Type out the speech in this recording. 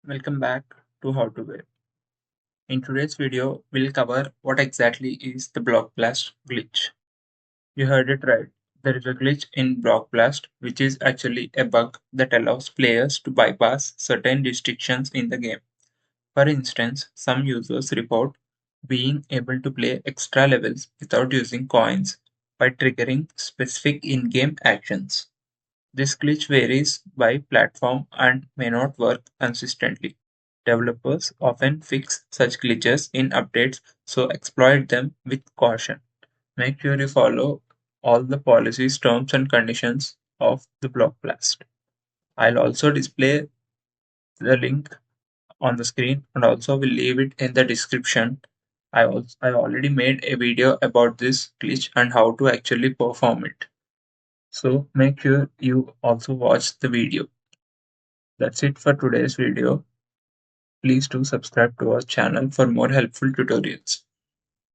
Welcome back to How to Web. In today's video, we'll cover what exactly is the Block Blast glitch. You heard it right. There is a glitch in Block Blast, which is actually a bug that allows players to bypass certain restrictions in the game. For instance, some users report being able to play extra levels without using coins by triggering specific in-game actions. This glitch varies by platform and may not work consistently. Developers often fix such glitches in updates, so exploit them with caution. Make sure you follow all the policies, terms, and conditions of the Block Blast. I'll also display the link on the screen and also will leave it in the description. I already made a video about this glitch and how to actually perform it. So make sure you also watch the video. That's it for today's video. Please do subscribe to our channel for more helpful tutorials.